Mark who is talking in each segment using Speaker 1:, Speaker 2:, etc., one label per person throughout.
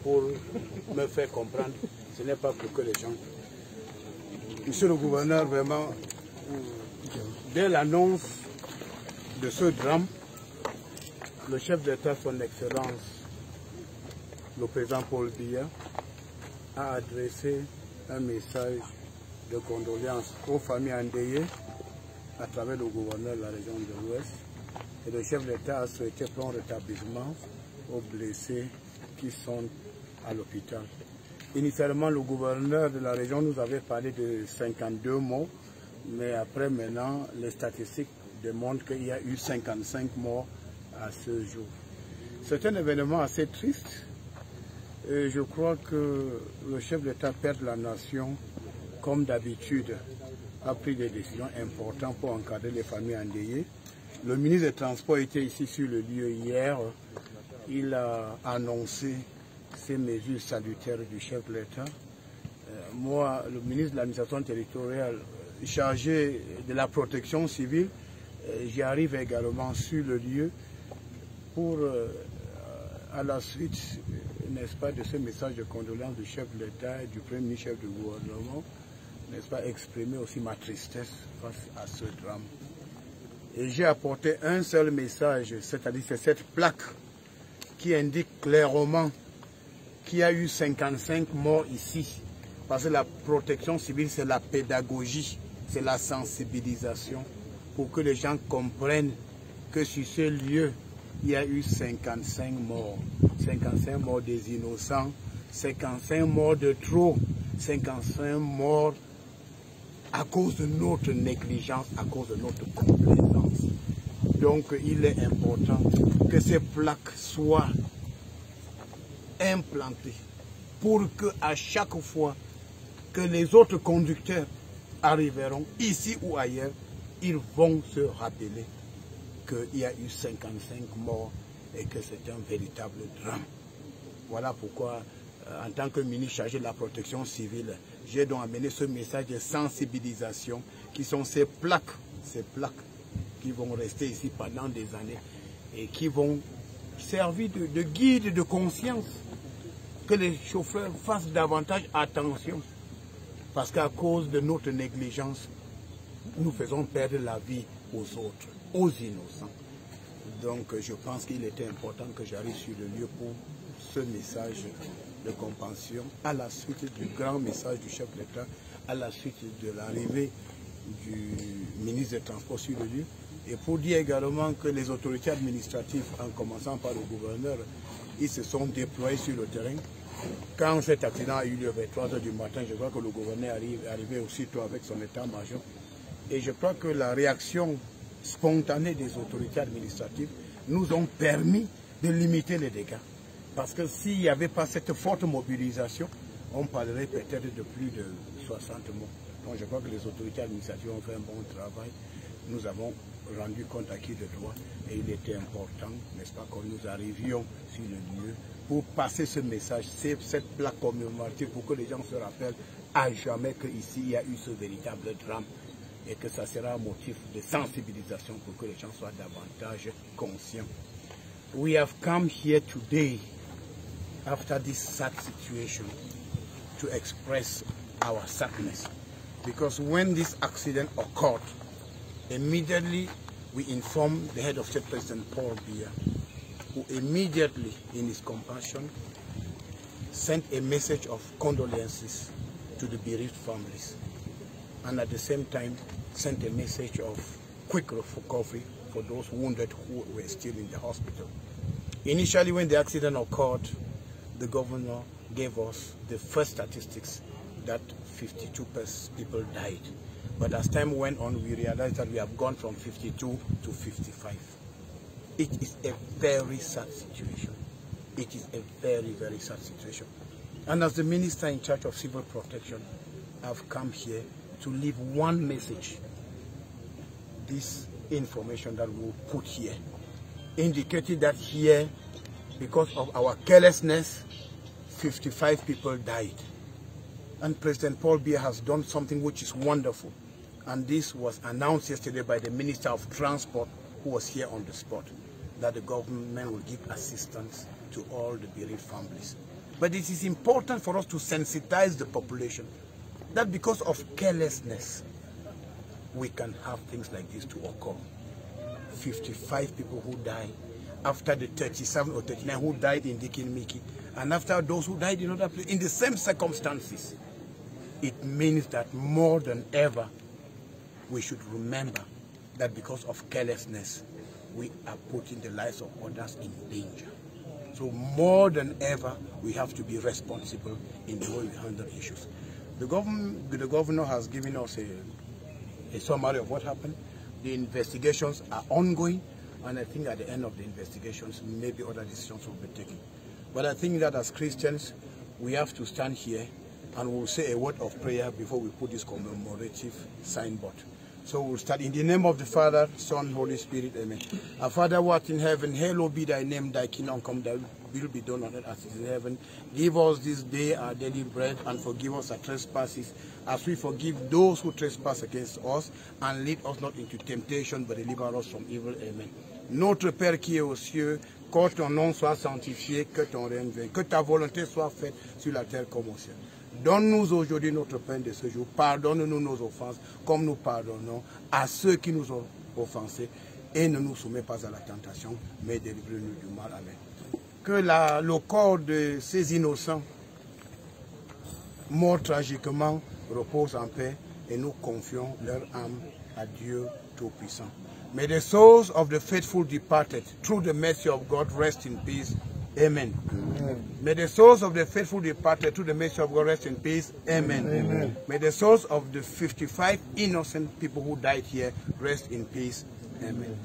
Speaker 1: pour me faire comprendre. Ce n'est pas pour que les gens... Monsieur le gouverneur, vraiment, dès l'annonce de ce drame, le chef d'État, son Excellence, le président Paul Biya, a adressé un message de condoléances aux familles endeuillées à travers le gouverneur de la région de l'Ouest. Et le chef d'État a souhaité prompt rétablissement aux blessés qui sont à l'hôpital. Initialement, le gouverneur de la région nous avait parlé de 52 morts, mais après maintenant, les statistiques démontrent qu'il y a eu 55 morts à ce jour. C'est un événement assez triste et je crois que le chef d'État, père de la nation, comme d'habitude, a pris des décisions importantes pour encadrer les familles endeuillées. Le ministre des Transports était ici sur le lieu hier. Il a annoncé ces mesures salutaires du chef de l'État. Moi, le ministre de l'administration territoriale, chargé de la protection civile, j'arrive également sur le lieu pour, à la suite, n'est-ce pas, de ce message de condoléances du chef de l'État et du premier ministre chef du gouvernement, n'est-ce pas, exprimer aussi ma tristesse face à ce drame. Et j'ai apporté un seul message, c'est-à-dire c'est cette plaque qui indique clairement qu'il y a eu 55 morts ici. Parce que la protection civile, c'est la pédagogie, c'est la sensibilisation, pour que les gens comprennent que sur ce lieu, il y a eu 55 morts. 55 morts des innocents, 55 morts de trop, 55 morts à cause de notre négligence, à cause de notre complaisance. Donc il est important que ces plaques soient implantées pour que à chaque fois que les autres conducteurs arriveront ici ou ailleurs, ils vont se rappeler qu'il y a eu 55 morts et que c'est un véritable drame. Voilà pourquoi, en tant que ministre chargé de la protection civile, j'ai donc amené ce message de sensibilisation qui sont ces plaques qui vont rester ici pendant des années et qui vont servir de guide de conscience, que les chauffeurs fassent davantage attention parce qu'à cause de notre négligence, nous faisons perdre la vie aux autres, aux innocents. Donc je pense qu'il était important que j'arrive sur le lieu pour ce message de compassion à la suite du grand message du chef de l'État, à la suite de l'arrivée du ministre des Transports sur le lieu, et pour dire également que les autorités administratives, en commençant par le gouverneur, ils se sont déployés sur le terrain. Quand cet accident a eu lieu vers 3 h du matin, je crois que le gouverneur est arrivé aussitôt avec son état-major. Et je crois que la réaction spontanée des autorités administratives nous ont permis de limiter les dégâts. Parce que s'il n'y avait pas cette forte mobilisation, on parlerait peut-être de plus de 60 morts. Donc je crois que les autorités administratives ont fait un bon travail. Nous avons rendu compte à qui de droit et il était important, n'est-ce pas, que nous arrivions sur le lieu pour passer ce message, cette plaque commémorative pour que les gens se rappellent à jamais qu'ici il y a eu ce véritable drame et que ça sera un motif de sensibilisation pour que les gens soient davantage conscients. We have come here today after this sad situation to express our sadness, because when this accident occurred, immediately we informed the head of state, President Paul Biya, who immediately, in his compassion, sent a message of condolences to the bereaved families, and at the same time sent a message of quick recovery for those wounded who were still in the hospital. Initially, when the accident occurred, the governor gave us the first statistics that 52 people died. But as time went on, we realized that we have gone from 52 to 55. It is a very sad situation. It is a very, very sad situation. And as the minister in charge of civil protection, I've come here to leave one message. This information that we'll put here, indicated that here, because of our carelessness, 55 people died. And President Paul Biya has done something which is wonderful. And this was announced yesterday by the Minister of Transport, who was here on the spot, that the government will give assistance to all the bereaved families. But it is important for us to sensitize the population that because of carelessness, we can have things like this to occur. 55 people who died after the 37 or 39 who died in Dikin-Miki, and after those who died in other places, in the same circumstances. It means that more than ever, we should remember that because of carelessness, we are putting the lives of others in danger. So more than ever, we have to be responsible in the way we handle issues. The governor has given us a summary of what happened. The investigations are ongoing, and I think at the end of the investigations, maybe other decisions will be taken. But I think that as Christians, we have to stand here and we'll say a word of prayer before we put this commemorative signboard. So we'll start in the name of the Father, Son, Holy Spirit, amen. Our Father who art in heaven, hallowed be thy name, thy kingdom come, thy will be done on earth as it is in heaven. Give us this day our daily bread, and forgive us our trespasses, as we forgive those who trespass against us. And lead us not into temptation, but deliver us from evil, amen. Notre Père qui est aux cieux, que ton nom soit sanctifié, que ton règne vienne, que ta volonté soit faite sur la terre comme au ciel. Donne-nous aujourd'hui notre pain de ce jour. Pardonne-nous nos offenses, comme nous pardonnons à ceux qui nous ont offensés. Et ne nous soumets pas à la tentation, mais délivre-nous du mal. Amen. Que le corps de ces innocents, morts tragiquement, repose en paix, et nous confions leur âme à Dieu Tout-Puissant. May the souls of the faithful departed, through the mercy of God, rest in peace. Amen. Amen. May the souls of the faithful departed, through the mercy of God, rest in peace. Amen. Amen. May the souls of the 55 innocent people who died here rest in peace. Amen.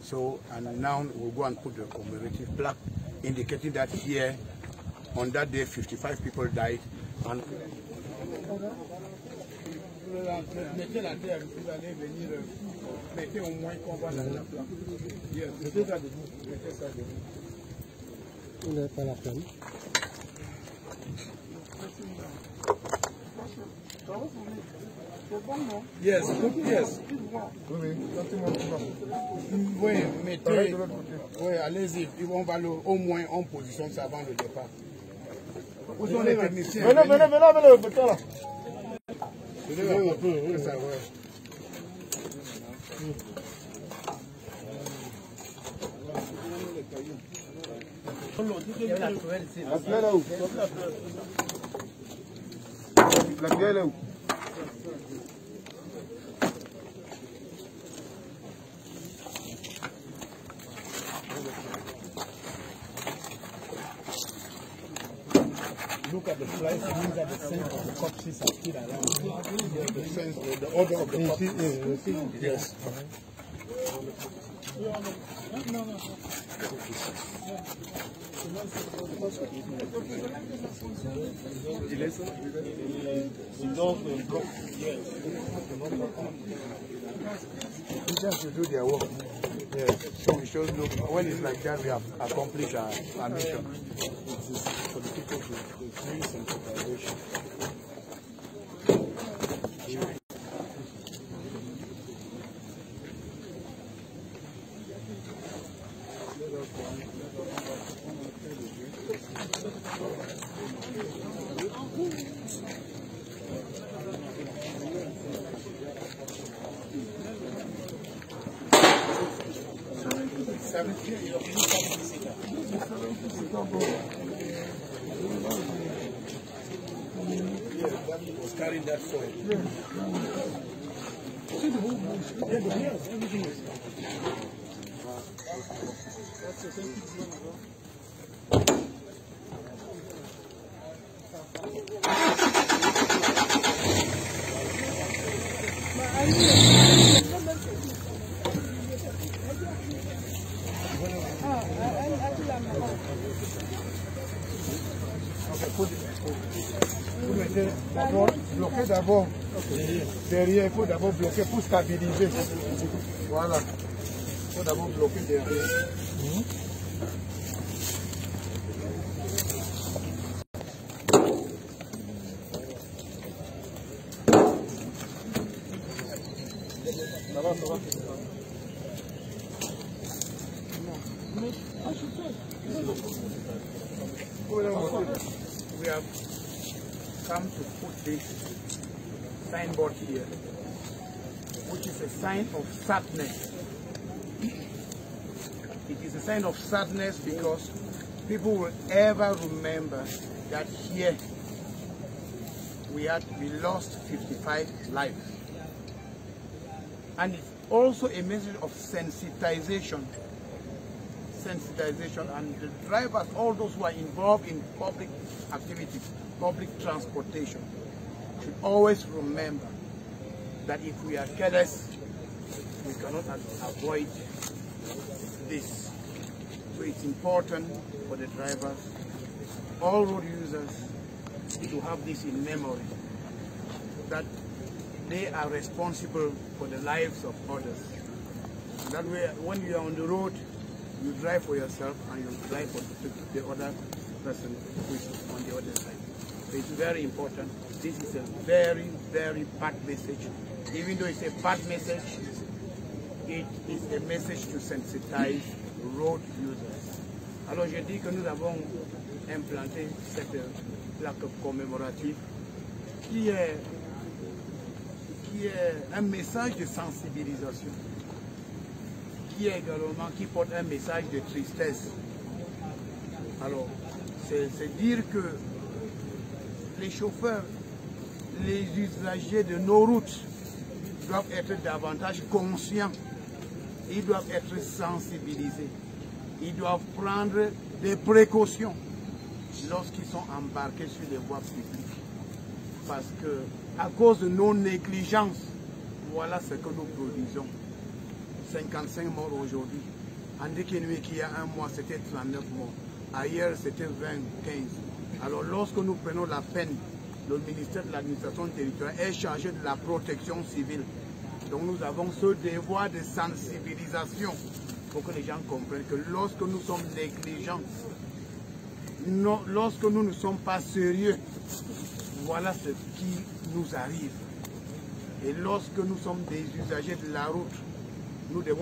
Speaker 1: So, and now we'll go and put the commemorative plaque indicating that here, on that day, 55 people died. And mettez la terre, vous allez venir, mettez au moins qu'on voit la plaque. Mettez ça debout, mettez ça debout. Il n'est pas la peine. Yes, yes. Oui, mettez. Oui, allez-y. On va au moins en position ça avant le départ. Où sont les techniciens? Venez, mettez là. Venez un peu, ça va. La clé là où? La clé là où? Look at the flies, these are the scent of the corpses are still around. The sense, the odor of the corpses. Yes. We just to do their work. Yes. So we should look, when it's like that, we have accomplished our mission. This is for the people to increase sensitization. Was carrying that soil. See the whole bush. Yes, everything is. That's the same thing. Bloquer d'abord derrière, il faut d'abord bloquer pour stabiliser. Voilà. Il faut d'abord bloquer derrière. Ça va, ça va. Non. Mais, je suis fait. have come to put this signboard here, which is a sign of sadness. It is a sign of sadness because people will ever remember that here we lost 55 lives. And it's also a message of sensitization, and the drivers, all those who are involved in public activities, public transportation, should always remember that if we are careless, we cannot avoid this. So it's important for the drivers, all road users, to have this in memory, that they are responsible for the lives of others. That way, when you are on the road, you drive for yourself and you drive for the other person who is on the other side. So it's very important. This is a very, very bad message. Even though it's a bad message, it is a message to sensitize road users. Alors je dis que nous avons implanté cette plaque commémorative qui est un message de sensibilisation, qui porte un message de tristesse. Alors, c'est dire que les chauffeurs, les usagers de nos routes doivent être davantage conscients, ils doivent être sensibilisés, ils doivent prendre des précautions lorsqu'ils sont embarqués sur les voies publiques. Parce que, à cause de nos négligences, voilà ce que nous produisons. 55 morts aujourd'hui. En Dékenoué, il y a un mois, c'était 39 morts. Ailleurs, c'était 20, 15. Alors, lorsque nous prenons la peine, le ministère de l'administration territoriale est chargé de la protection civile. Donc, nous avons ce devoir de sensibilisation pour que les gens comprennent que lorsque nous sommes négligents, lorsque nous ne sommes pas sérieux, voilà ce qui nous arrive. Et lorsque nous sommes des usagers de la route, nous devons